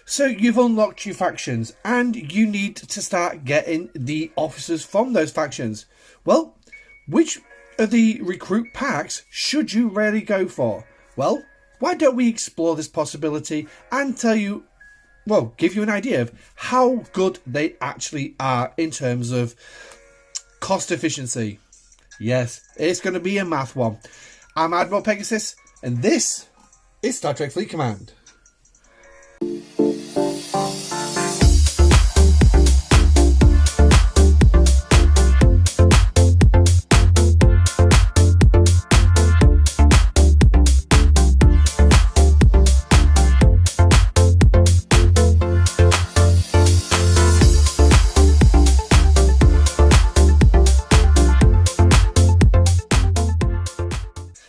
So you've unlocked your factions and you need to start getting the officers from those factions. Well, which of the recruit packs should you really go for? Well, why don't we explore this possibility and tell you, well, give you an idea of how good they actually are in terms of cost efficiency. Yes, it's going to be a math one. I'm Admiral Pegasus, and this is Star Trek Fleet Command.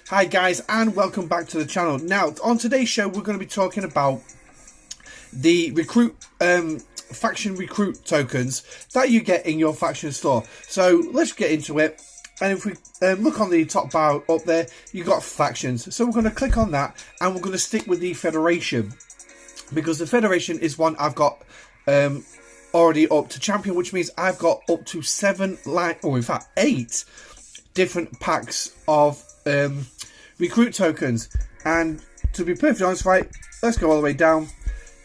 Hi guys, and welcome back to the channel. Now, on today's show, we're going to be talking about the faction recruit tokens that you get in your faction store. So let's get into it. And if we look on the top bar up there, you've got factions. So we're going to click on that, and we're going to stick with the Federation, because the Federation is one I've got already up to champion, which means I've got up to 8 different packs of recruit tokens. And to be perfectly honest, right, let's go all the way down.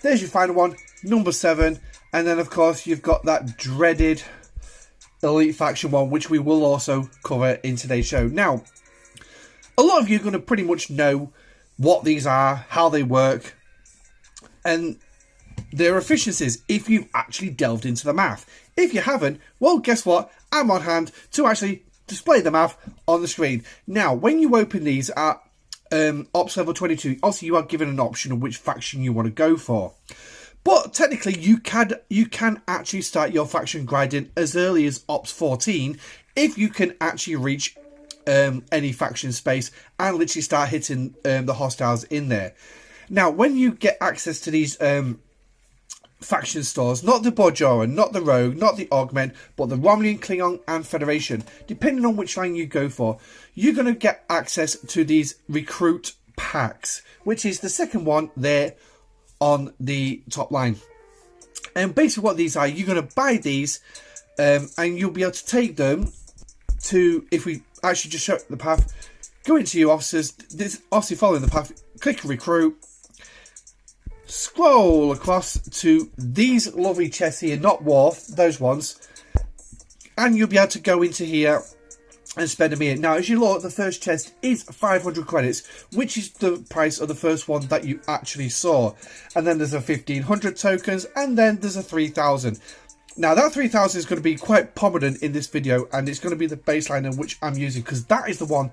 There's your final one, number 7, and then of course you've got that dreaded elite faction one, which we will also cover in today's show. Now, a lot of you are going to pretty much know what these are, how they work, and their efficiencies if you've actually delved into the math. If you haven't, well, guess what, I'm on hand to actually display the math on the screen. Now, when you open these at Ops level 22, also you are given an option of which faction you want to go for. But technically, you can actually start your faction grinding as early as Ops 14 if you can actually reach any faction space and literally start hitting the hostiles in there. Now, when you get access to these faction stores, not the Bajora, not the Rogue, not the Augment, but the Romulan, Klingon and Federation, depending on which line you go for, you're going to get access to these recruit packs, which is the second one there on the top line. And basically what these are, you're going to buy these and you'll be able to take them to, if we actually just show the path, go into your officers, this obviously following the path, click recruit, scroll across to these lovely chests here, not Wharf, those ones, and you'll be able to go into here and spend them here. Now, as you look, the first chest is 500 credits, which is the price of the first one that you actually saw. And then there's a 1500 tokens, and then there's a 3000. Now, that 3000 is going to be quite prominent in this video, and it's going to be the baseline in which I'm using, because that is the one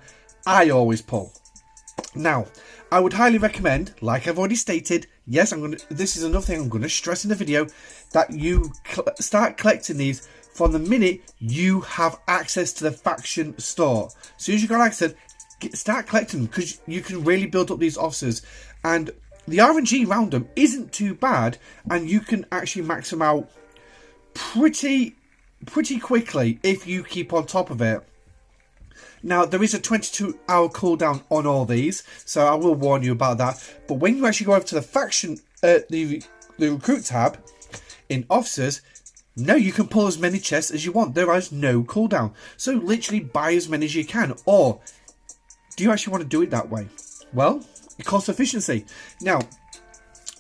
I always pull. Now, I would highly recommend, like I've already stated, yes, this is another thing I'm going to stress in the video, that you start collecting these from the minute you have access to the faction store. As soon as you've got access, start collecting them, because you can really build up these officers. And the RNG around them isn't too bad, and you can actually max them out pretty quickly if you keep on top of it. Now, there is a 22-hour cooldown on all these, so I will warn you about that. But when you actually go over to the faction, the recruit tab in officers, no, you can pull as many chests as you want. There is no cooldown. So literally buy as many as you can. Or do you actually want to do it that way? Well, cost efficiency. Now,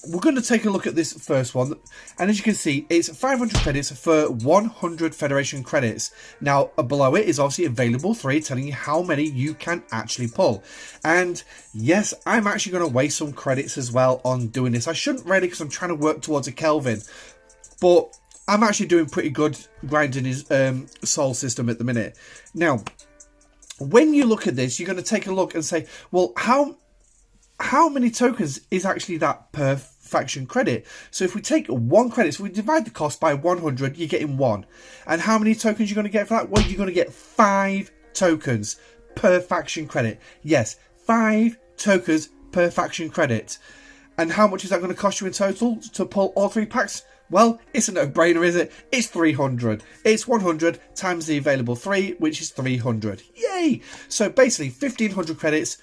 we're going to take a look at this first one, and as you can see, it's 500 credits for 100 Federation credits. Now, below it is obviously available 3, telling you how many you can actually pull. And yes, I'm actually going to waste some credits as well on doing this. I shouldn't really, because I'm trying to work towards a Kelvin, but I'm actually doing pretty good grinding his soul system at the minute. Now, when you look at this, you're going to take a look and say, well, how many tokens is actually that per faction credit? So if we take 1 credit, so we divide the cost by 100, you're getting 1. And how many tokens you're going to get for that? Well, you're going to get 5 tokens per faction credit. Yes, 5 tokens per faction credit. And how much is that going to cost you in total to pull all 3 packs? Well, it's a no-brainer, is it? It's 300. It's 100 times the available 3, which is 300. Yay! So basically, 1500 credits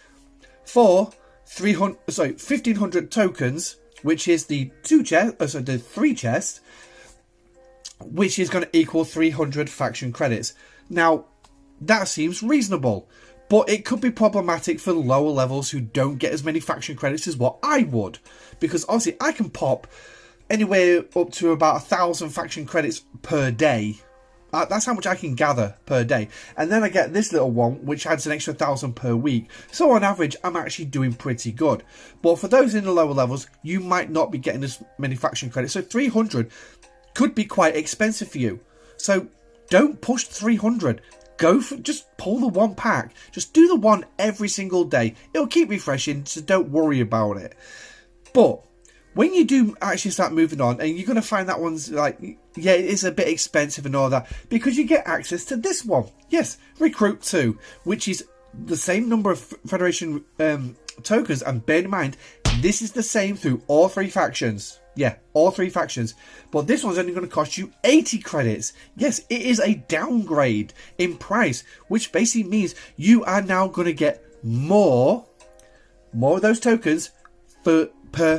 for 1500 tokens which is the the 3 chest, which is going to equal 300 faction credits. Now, that seems reasonable, but it could be problematic for lower levels who don't get as many faction credits as what I would, because obviously I can pop anywhere up to about 1,000 faction credits per day. That's how much I can gather per day. And then I get this little one, which adds an extra 1,000 per week. So on average, I'm actually doing pretty good. But for those in the lower levels, you might not be getting as many faction credits. So 300 could be quite expensive for you. So don't push 300. Go for, just pull the one pack. Just do the one every single day. It'll keep refreshing, so don't worry about it. But when you do actually start moving on, and you're going to find that one's like, yeah, it is a bit expensive and all that, because you get access to this one. Yes, Recruit 2, which is the same number of Federation tokens, and bear in mind, this is the same through all 3 factions. Yeah, all 3 factions. But this one's only going to cost you 80 credits. Yes, it is a downgrade in price, which basically means you are now going to get more of those tokens per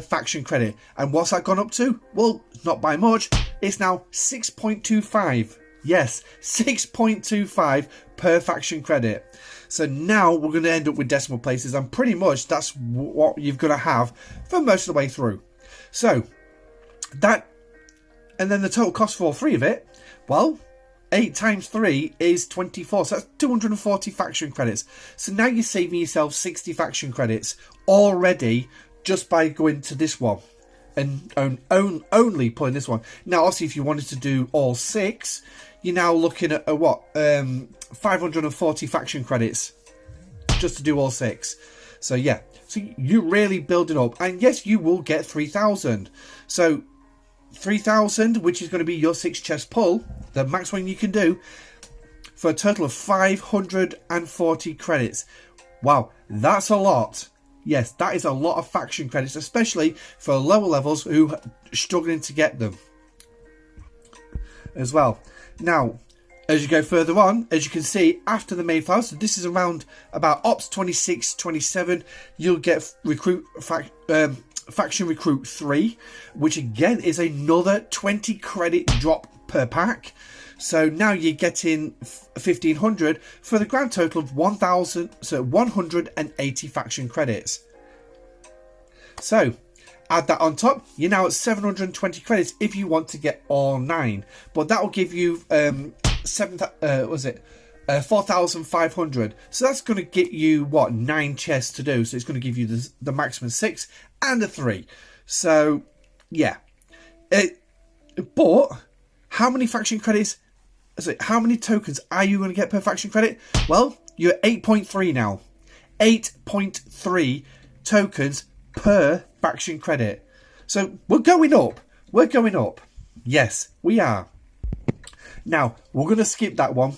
faction credit. And what's that gone up to? Well, not by much. It's now 6.25. Yes, 6.25 per faction credit. So now we're going to end up with decimal places, and pretty much that's what you're going to have for most of the way through. So that, and then the total cost for all 3 of it, well, 8 times 3 is 24, so that's 240 faction credits. So now you're saving yourself 60 faction credits already just by going to this one and only pulling this one. Now, obviously, if you wanted to do all 6, you're now looking at 540 faction credits just to do all 6. So yeah, so you're really building up, and yes, you will get 3,000. So 3,000, which is going to be your 6 chest pull, the max one you can do, for a total of 540 credits. Wow, that's a lot. Yes, that is a lot of faction credits, especially for lower levels who are struggling to get them as well. Now, as you go further on, as you can see, after the main file, so this is around about Ops 26, 27, you'll get Faction Recruit 3, which again is another 20 credit drop per pack. So now you're getting 1,500 for the grand total of 1,180 faction credits. So add that on top, you're now at 720 credits if you want to get all 9. But that will give you 4,500. So that's going to get you what, 9 chests to do. So it's going to give you the maximum 6 and a 3. So yeah, but how many faction credits? So how many tokens are you going to get per faction credit? Well, you're at 8.3 now. 8.3 tokens per faction credit. So we're going up. We're going up. Yes, we are. Now, we're going to skip that one.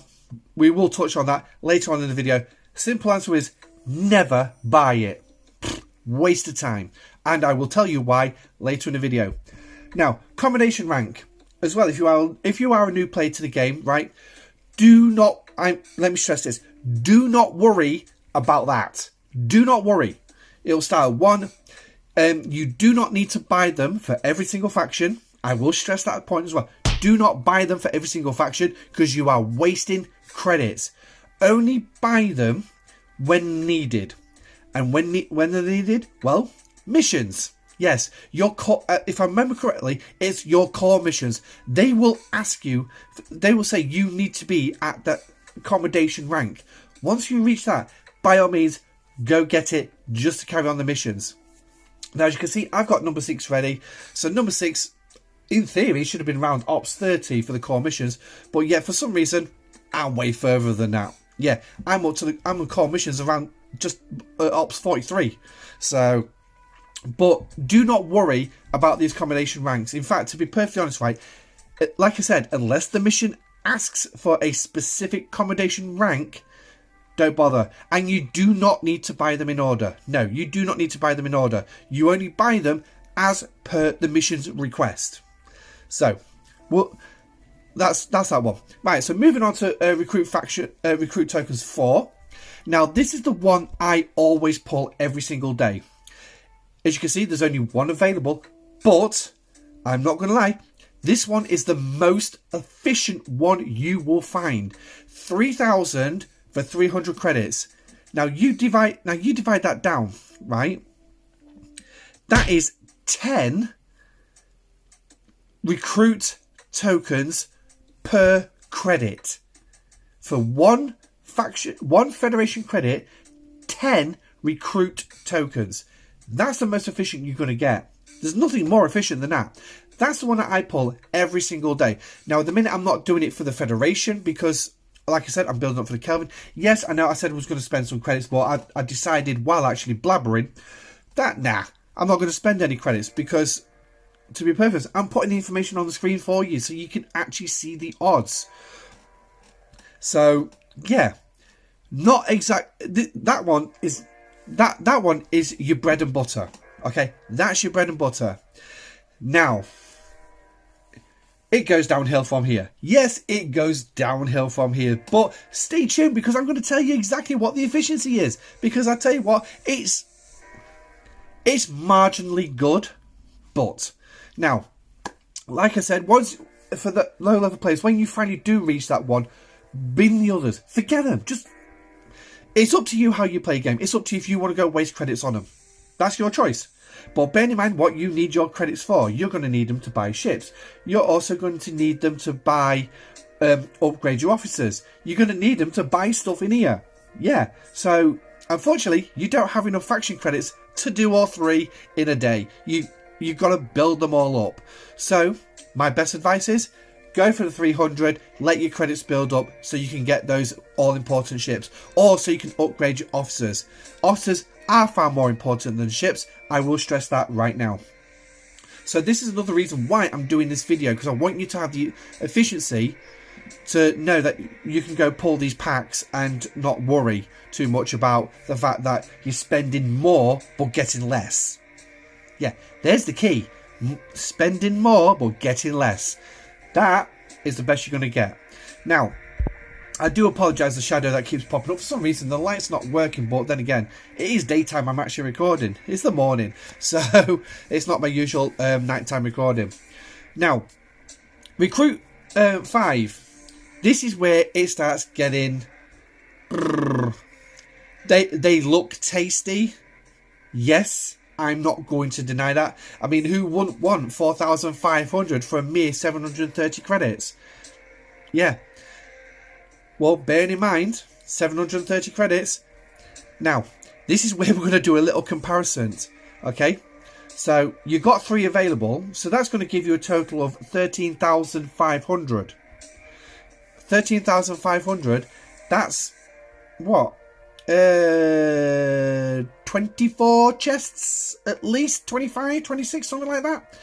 We will touch on that later on in the video. Simple answer is never buy it. Waste of time. And I will tell you why later in the video. Now, combination rank. As well, if you are a new player to the game, right, let me stress this, do not worry about that. Do not worry. It'll start at 1. You do not need to buy them for every single faction. I will stress that point as well. Do not buy them for every single faction, because you are wasting credits. Only buy them when needed. And when they're needed, well, missions. Yes, your core, if I remember correctly, it's your core missions. They will ask you, they will say you need to be at that accommodation rank. Once you reach that, by all means, go get it just to carry on the missions. Now, as you can see, I've got number 6 ready. So number 6, in theory, should have been around Ops 30 for the core missions. But yeah, for some reason, I'm way further than that. Yeah, I'm on core missions around just Ops 43. So, but do not worry about these combination ranks. In fact, to be perfectly honest, right, like I said, unless the mission asks for a specific combination rank, don't bother. And you do not need to buy them in order. No, you do not need to buy them in order. You only buy them as per the mission's request. So, well, that's that one. Right, so moving on to Recruit Tokens 4. Now, this is the one I always pull every single day. As you can see, there's only one available But I'm not going to lie, this one is the most efficient one you will find. 3,000 for 300 credits. Now you divide that down, right? That is 10 recruit tokens per credit. For one Federation credit, 10 recruit tokens. That's the most efficient you're going to get. There's nothing more efficient than that. That's the one that I pull every single day. Now, at the minute, I'm not doing it for the Federation because, like I said, I'm building up for the Kelvin. Yes, I know I said I was going to spend some credits, but I decided while actually blabbering that, nah, I'm not going to spend any credits because, to be perfect, I'm putting the information on the screen for you so you can actually see the odds. So, yeah, not exact. That one is your bread and butter. Okay, that's your bread and butter. Now, it goes downhill from here. Yes, it goes downhill from here. But stay tuned because I'm going to tell you exactly what the efficiency is. Because I tell you what, it's marginally good. But now, like I said, once for the low level players, when you finally do reach that one, bin the others. Forget them. It's up to you how you play a game. It's up to you if you want to go waste credits on them. That's your choice. But bear in mind what you need your credits for. You're going to need them to buy ships. You're also going to need them to buy, upgrade your officers. You're going to need them to buy stuff in here. Yeah. So, unfortunately, you don't have enough faction credits to do all three in a day. You've got to build them all up. So, my best advice is, go for the 300, let your credits build up so you can get those all-important ships. Or so you can upgrade your officers. Officers are far more important than ships. I will stress that right now. So this is another reason why I'm doing this video, because I want you to have the efficiency to know that you can go pull these packs and not worry too much about the fact that you're spending more but getting less. Yeah, there's the key. Spending more but getting less. That is the best you're going to get. Now, I do apologise the shadow that keeps popping up. For some reason, the light's not working, but then again, it is daytime I'm actually recording. It's the morning, so it's not my usual nighttime recording. Now, Recruit 5. This is where it starts getting... They look tasty. Yes, I'm not going to deny that. I mean, who wouldn't want 4,500 for a mere 730 credits? Yeah. Well, bearing in mind, 730 credits. Now, this is where we're going to do a little comparison. Okay? So, you've got 3 available. So, that's going to give you a total of 13,500. 13,500. That's, what? 24 chests? At least 25, 26, something like that.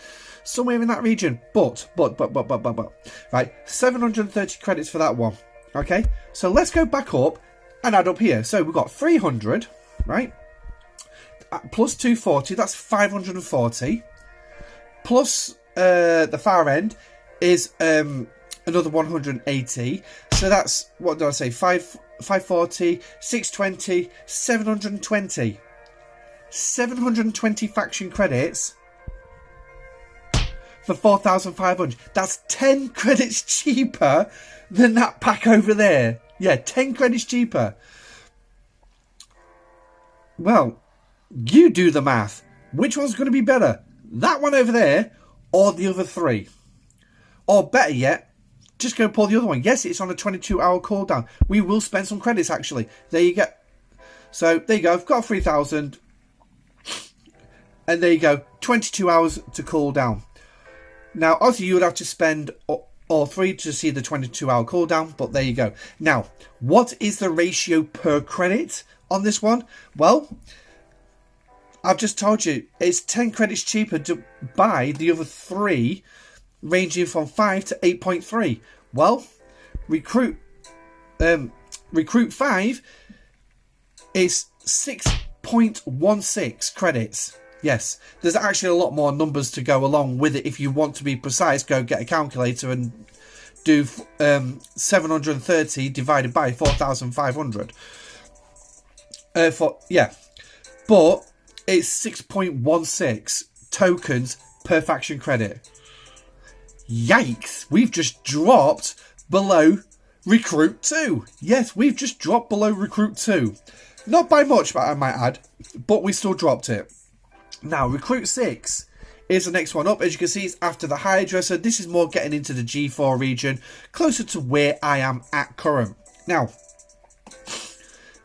Somewhere in that region. But. Right, 730 credits for that one. Okay, so let's go back up and add up here. So we've got 300, right? Plus 240, that's 540. Plus the far end is another 180. So that's, what did I say? 540, 620, 720. 720 faction credits for 4,500. That's 10 credits cheaper than that pack over there. Yeah, 10 credits cheaper. Well, you do the math. Which one's going to be better? That one over there or the other 3? Or better yet, just go pull the other one. Yes, it's on a 22-hour cooldown. We will spend some credits, actually. There you go. So, there you go. I've got 3,000. And there you go. 22 hours to cool down. Now, obviously, you would have to spend all 3 to see the 22-hour cooldown, but there you go. Now, what is the ratio per credit on this one? Well, I've just told you, it's 10 credits cheaper to buy the other 3, ranging from 5 to 8.3. Well, Recruit 5 is 6.16 credits. Yes, there's actually a lot more numbers to go along with it. If you want to be precise, go get a calculator and do 730 divided by 4,500. But it's 6.16 tokens per faction credit. Yikes, we've just dropped below Recruit 2. Yes, we've just dropped below Recruit 2. Not by much, I might add, but we still dropped it. Now, Recruit 6 is the next one up. As you can see, it's after the Hydra, so this is more getting into the G4 region, closer to where I am at current. Now,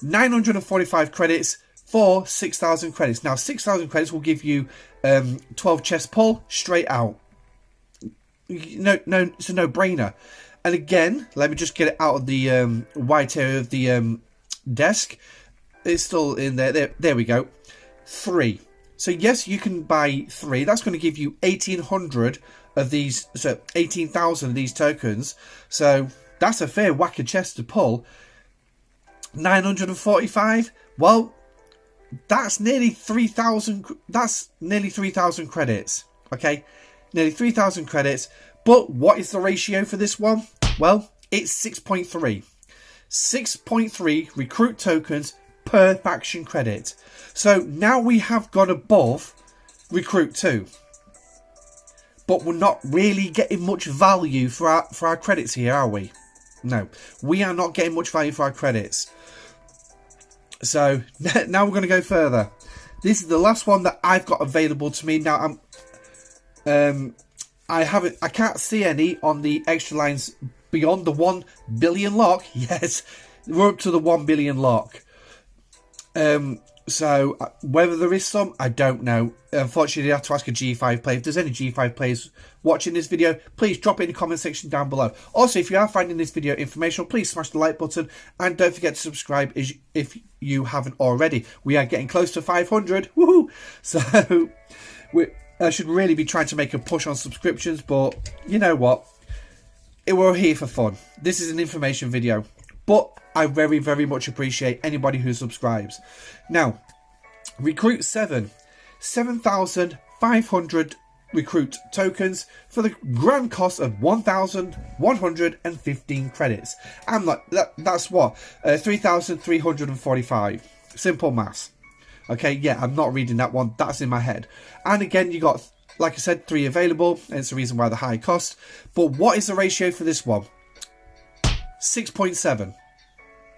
945 credits for 6,000 credits. Now, 6,000 credits will give you 12 chest pull straight out. No, it's a no-brainer. And again, let me just get it out of the white area of the desk. It's still in there. There we go. 3. So yes, you can buy 3. That's going to give you 1,800 of these. So 18,000 of these tokens. So that's a fair whack of chest to pull. 945. Well, that's nearly 3,000. That's nearly 3,000 credits. Okay, nearly 3,000 credits. But what is the ratio for this one? Well, it's 6.3. 6.3 recruit tokens per faction credit. So now we have gone above Recruit 2. But we're not really getting much value for our credits here, are we? No, we are not getting much value for our credits. So now we're going to go further. This is the last one that I've got available to me. Now I can't see any on the extra lines beyond the 1 billion lock. Yes, we're up to the 1 billion lock. So whether there is some, I don't know. Unfortunately, I have to ask a G5 player. If there's any G5 players watching this video, please drop it in the comment section down below. Also, if you are finding this video informational, please smash the like button and don't forget to subscribe if you haven't already. We are getting close to 500. Woohoo! So I should really be trying to make a push on subscriptions, but you know what? We're here for fun. This is an information video, but I very, very much appreciate anybody who subscribes. Now, Recruit 7. 7,500 recruit tokens for the grand cost of 1,115 credits. I'm like, that's what? 3,345. Simple maths. Okay, yeah, I'm not reading that one. That's in my head. And again, you got, like I said, 3 available. And it's the reason why the high cost. But what is the ratio for this one? 6.7.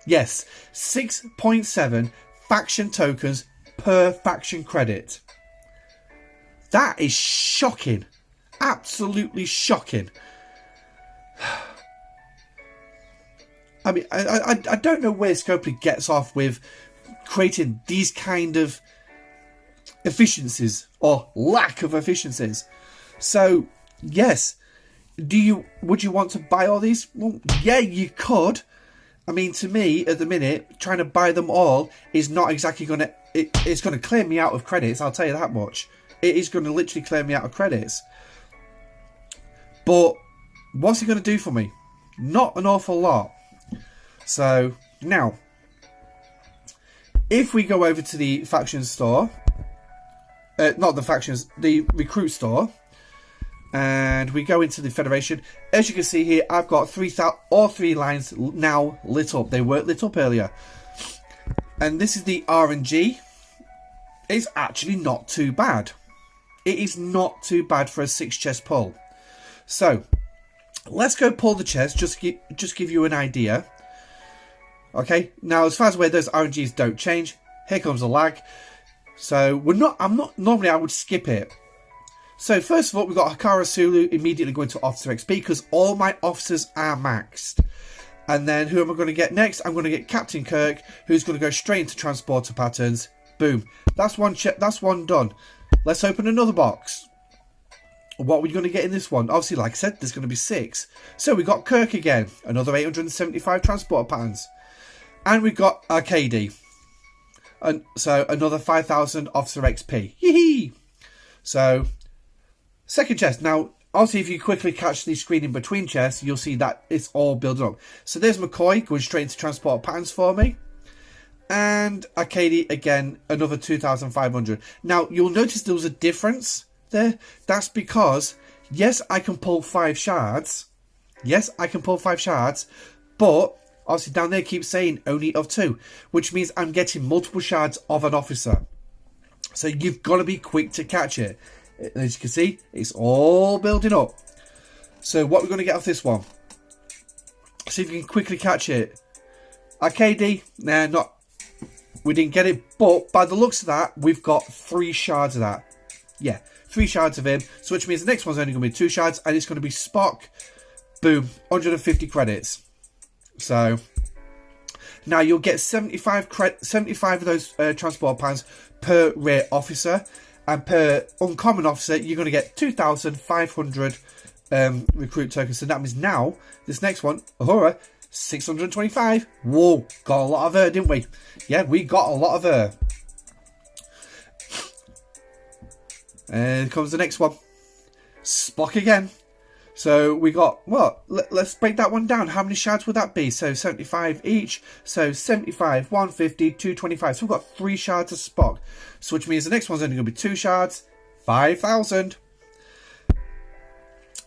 Yes, 6.7 faction tokens per faction credit. That is shocking. Absolutely shocking. I mean, I don't know where Scopely gets off with creating these kind of efficiencies or lack of efficiencies. So, yes, would you want to buy all these? Well, yeah, you could. I mean, to me, at the minute, trying to buy them all is not exactly going to... It's going to clear me out of credits, I'll tell you that much. It is going to literally clear me out of credits. But what's it going to do for me? Not an awful lot. So, now, if we go over to the faction store... not the factions, the recruit store... And we go into the Federation. As you can see here, I've got all 3 lines now lit up. They weren't lit up earlier. And this is the RNG. It's actually not too bad. It is not too bad for a 6 chest pull. So, let's go pull the chest. Just give you an idea. Okay. Now, as far as where those RNGs don't change, here comes a lag. So normally I would skip it. So first of all, we've got Hikara Sulu immediately going to Officer XP because all my officers are maxed. And then who am I going to get next? I'm going to get Captain Kirk, who's going to go straight into Transporter Patterns. Boom. That's one done. Let's open another box. What are we going to get in this one? Obviously, like I said, there's going to be 6. So we got Kirk again. Another 875 Transporter Patterns. And we've got Arcady. And so another 5,000 Officer XP. Yee-hee! So... second chest. Now, obviously, if you quickly catch the screen in between chests, you'll see that it's all building up. So there's McCoy going straight into Transport Patterns for me. And Arcady, again, another 2,500. Now, you'll notice there was a difference there. That's because, yes, I can pull 5 shards. Yes, I can pull 5 shards. But, obviously, down there keeps saying only of 2. Which means I'm getting multiple shards of an officer. So you've got to be quick to catch it. As you can see, it's all building up. So what we're going to get off this one? See if you can quickly catch it. RKD, nah, not. We didn't get it, but by the looks of that, we've got 3 shards of that. Yeah, 3 shards of him. So which means the next one's only going to be 2 shards, and it's going to be Spock. Boom, 150 credits. So now you'll get 75 of those transport pounds per rare officer, and per uncommon officer, you're going to get 2,500 recruit tokens. So that means now this next one, Uhura, 625. Whoa, got a lot of her, didn't we? Yeah, we got a lot of her. And here comes the next one, Spock again. So we got, well, let's break that one down. How many shards would that be? So 75 each. So 75, 150, 225. So we've got 3 shards of Spock. So which means the next one's only going to be 2 shards, 5,000.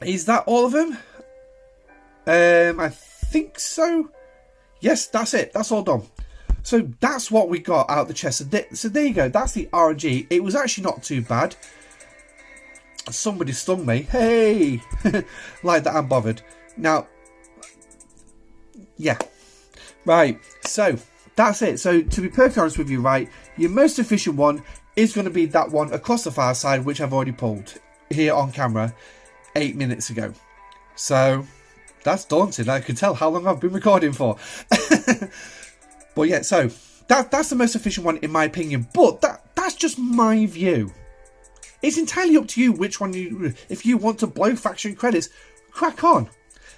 Is that all of them? I think so. Yes, that's it. That's all done. So that's what we got out of the chest. So there you go. That's the RNG. It was actually not too bad. Somebody stung me. Hey! Like that, I'm bothered. Now, yeah. Right. So, that's it. So, to be perfectly honest with you, right, your most efficient one is going to be that one across the far side, which I've already pulled here on camera 8 minutes ago. So, that's daunting. I can tell how long I've been recording for. But yeah, so, that's the most efficient one in my opinion. But that's just my view. It's entirely up to you which one if you want to blow faction credits, crack on.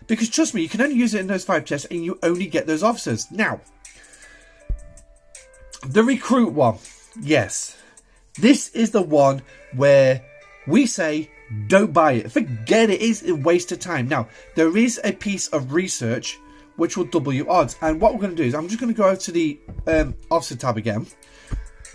Because trust me, you can only use it in those 5 chests and you only get those officers. Now, the recruit one. Yes. This is the one where we say, don't buy it. Forget it. It's a waste of time. Now, there is a piece of research which will double your odds. And what we're going to do is, I'm just going to go over to the officer tab again.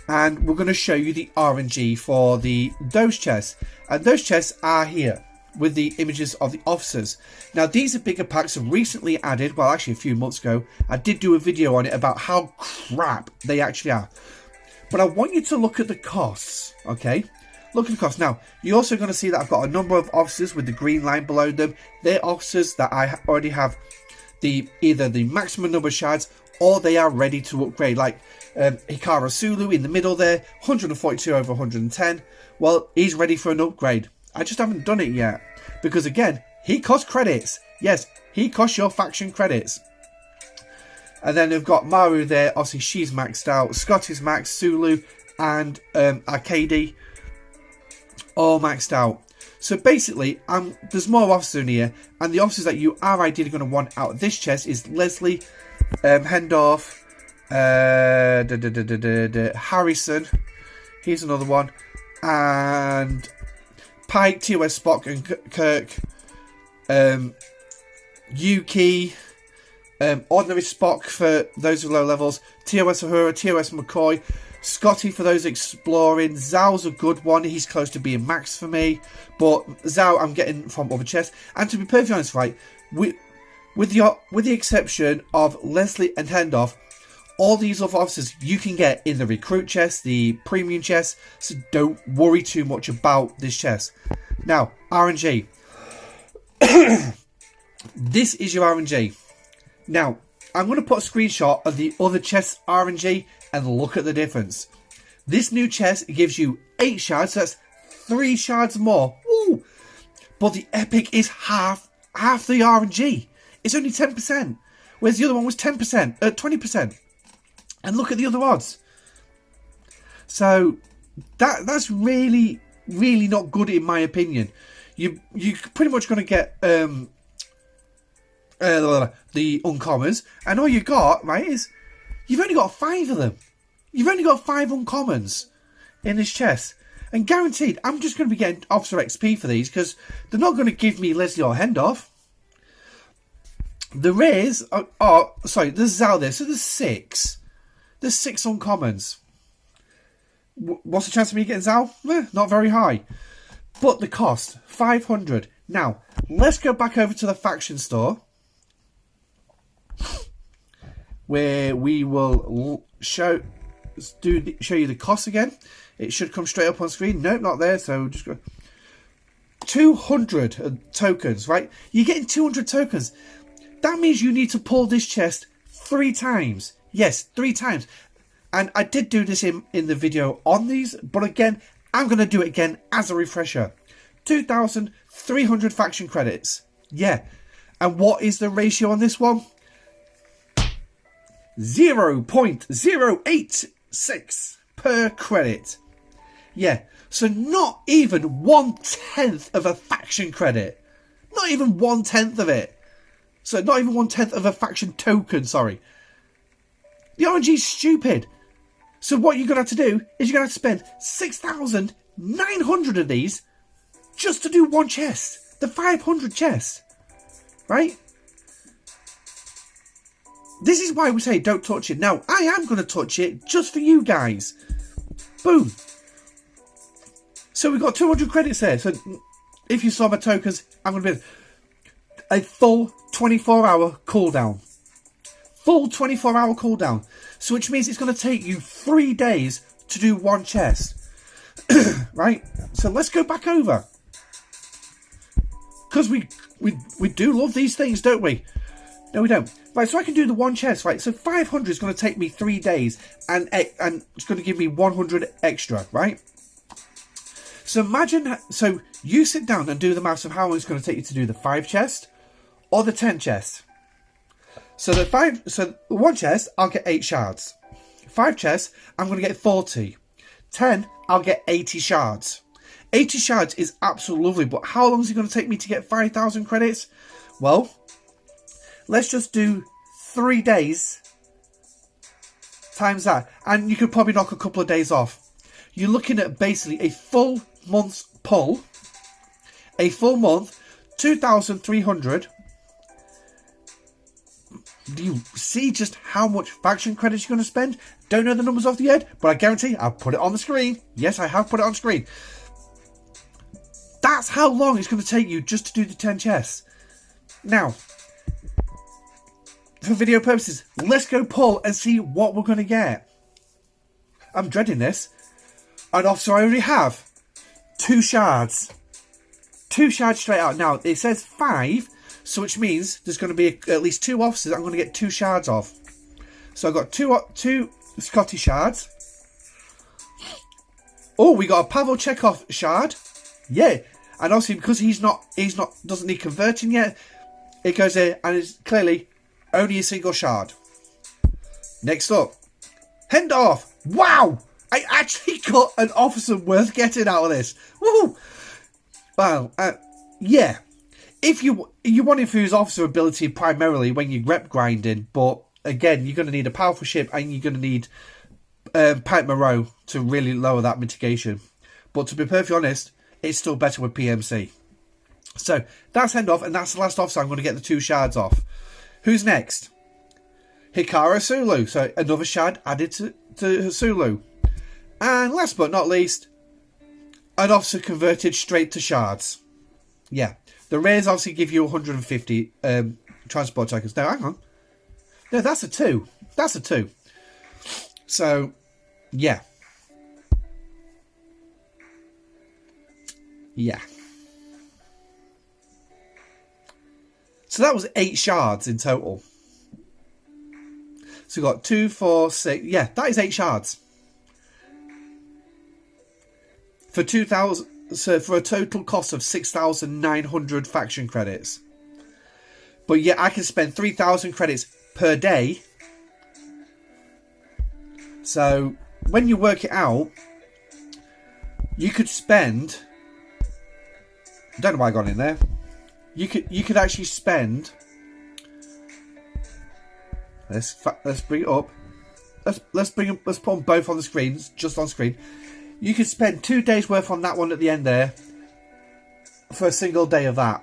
And we're going to show you the RNG for those chests. And those chests are here with the images of the officers. Now, these are bigger packs recently added. Well, actually a few months ago. I did do a video on it about how crap they actually are. But I want you to look at the costs, okay? Look at the costs. Now, you're also going to see that I've got a number of officers with the green line below them. They're officers that I already have either the maximum number of shards or they are ready to upgrade. Like Hikaru Sulu in the middle there, 142 over 110. Well, he's ready for an upgrade. I just haven't done it yet. Because again, he costs credits. Yes, he costs your faction credits. And then we've got Maru there. Obviously, she's maxed out. Scott is maxed. Sulu and Arcady all maxed out. So basically, there's more officers in here. And the officers that you are ideally going to want out of this chest is Leslie, Hendorf, Harrison, here's another one, and Pike, TOS Spock and Kirk, Yuki, Ordinary Spock for those with low levels, TOS Uhura, TOS McCoy, Scotty for those exploring, Zhao's a good one, he's close to being maxed for me, but Zhao I'm getting from other chests, and to be perfectly honest, right, with the exception of Leslie and Hendorf, all these other officers you can get in the recruit chest, the premium chest, so don't worry too much about this chest. Now, RNG. This is your RNG. Now, I'm going to put a screenshot of the other chest's RNG and look at the difference. This new chest gives you 8 shards, so that's 3 shards more. Woo! But the epic is half the RNG. It's only 10%, whereas the other one was 10%, 20%. And look at the other odds. So that's really, really not good in my opinion. You're pretty much going to get the uncommons, and all you got, right, is you've only got 5 of them. You've only got 5 uncommons in this chest. And guaranteed, I'm just going to be getting Officer XP for these, because they're not going to give me Leslie or Hendorf. The rares, there's Zhao there, so there's 6. There's 6 uncommons. What's the chance of me getting Zhao? Not very high. But the cost, 500. Now, let's go back over to the faction store, where we will show you the cost again. It should come straight up on screen. Nope, not there, so just go. 200 tokens, right? You're getting 200 tokens. That means you need to pull this chest 3 times. Yes, 3 times. And I did do this in the video on these, but again, I'm going to do it again as a refresher. 2,300 faction credits. Yeah. And what is the ratio on this one? 0.086 per credit. Yeah. So not even 1/10 of a faction credit. Not even 1/10 of it. So not even 1/10 of a faction token, sorry. The RNG is stupid. So what you're going to have to do is you're going to have to spend 6,900 of these just to do one chest. The 500 chest. Right? This is why we say don't touch it. Now, I am going to touch it just for you guys. Boom. So we've got 200 credits there. So if you saw my tokens, I'm going to be a full 24-hour cooldown. Full 24-hour cooldown. So which means it's going to take you 3 days to do one chest. Right? So let's go back over. Because we do love these things, don't we? No, we don't. Right, so I can do the one chest, right? So 500 is going to take me 3 days. And it's going to give me 100 extra, right? So imagine... So you sit down and do the maths of how long it's going to take you to do the 5 chest or the 10 chest. So the one chest, I'll get 8 shards. 5 chests, I'm going to get 40. 10, I'll get 80 shards. 80 shards is absolutely lovely, but how long is it going to take me to get 5,000 credits? Well, let's just do 3 days times that. And you could probably knock a couple of days off. You're looking at basically a full month's pull. A full month, 2,300. Do you see just how much faction credits you're going to spend? Don't know the numbers off the head, but I guarantee I'll put it on the screen. Yes, I have put it on screen. That's how long it's going to take you just to do the 10 chests. Now, for video purposes, let's go pull and see what we're going to get. I'm dreading this. And officer, I already have 2 shards. 2 shards straight out. Now, it says 5. So which means there's going to be at least 2 officers I'm going to get 2 shards of. So I've got two Scotty shards. Oh, we got a Pavel Chekhov shard. Yeah. And obviously because doesn't need converting yet, it goes there and it's clearly only a single shard. Next up, Hendorf. Wow! I actually got an officer worth getting out of this. Woohoo! Well, yeah. If you want to infuse officer ability primarily when you're rep grinding, but again, you're going to need a powerful ship and you're going to need Pipe Moreau to really lower that mitigation. But to be perfectly honest, it's still better with PMC. So that's Hendorf, and that's the last officer I'm going to get the 2 shards off. Who's next? Hikaru Sulu. So another shard added to Sulu. And last but not least, an officer converted straight to shards. Yeah. The rares obviously give you 150 transport tokens. No, hang on. No, that's a 2. That's a 2. So, yeah. Yeah. So that was 8 shards in total. So we've got 2, 4, 6. Yeah, that is 8 shards. For 2,000... So for a total cost of 6,900 faction credits. But yeah, I can spend 3,000 credits per day. So when you work it out, you could spend... I don't know why I got in there. You could actually spend... Let's bring it up. Let's put them both on the screens, just on screen. You could spend 2 days worth on that one at the end there for a single day of that.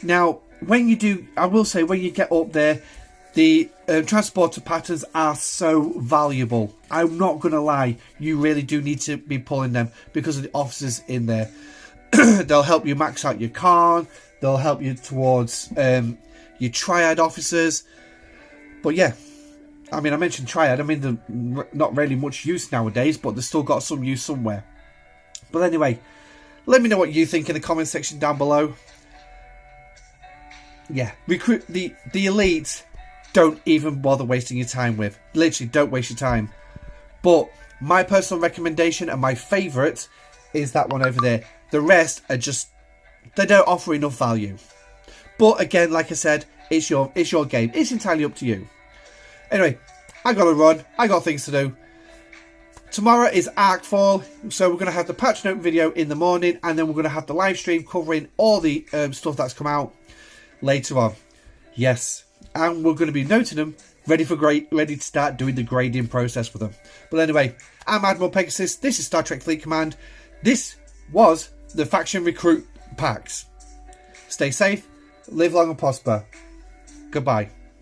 Now, when you do, I will say, when you get up there, the transporter patterns are so valuable. I'm not going to lie, you really do need to be pulling them because of the officers in there. They'll help you max out your Khan. They'll help you towards your Triad officers. But yeah. I mean, I mentioned Triad. I mean, they're not really much use nowadays, but they've still got some use somewhere. But anyway, let me know what you think in the comment section down below. Yeah, recruit the elite. Don't even bother wasting your time with. Literally, don't waste your time. But my personal recommendation and my favourite is that one over there. The rest are just, they don't offer enough value. But again, like I said, it's your game. It's entirely up to you. Anyway, I gotta run. I got things to do. Tomorrow is Arcfall, so we're going to have the patch note video in the morning, and then we're going to have the live stream covering all the stuff that's come out later on. Yes, and we're going to be noting them, ready to start doing the grading process with them. But anyway, I'm Admiral Pegasus. This is Star Trek Fleet Command. This was the faction recruit packs. Stay safe, live long and prosper. Goodbye.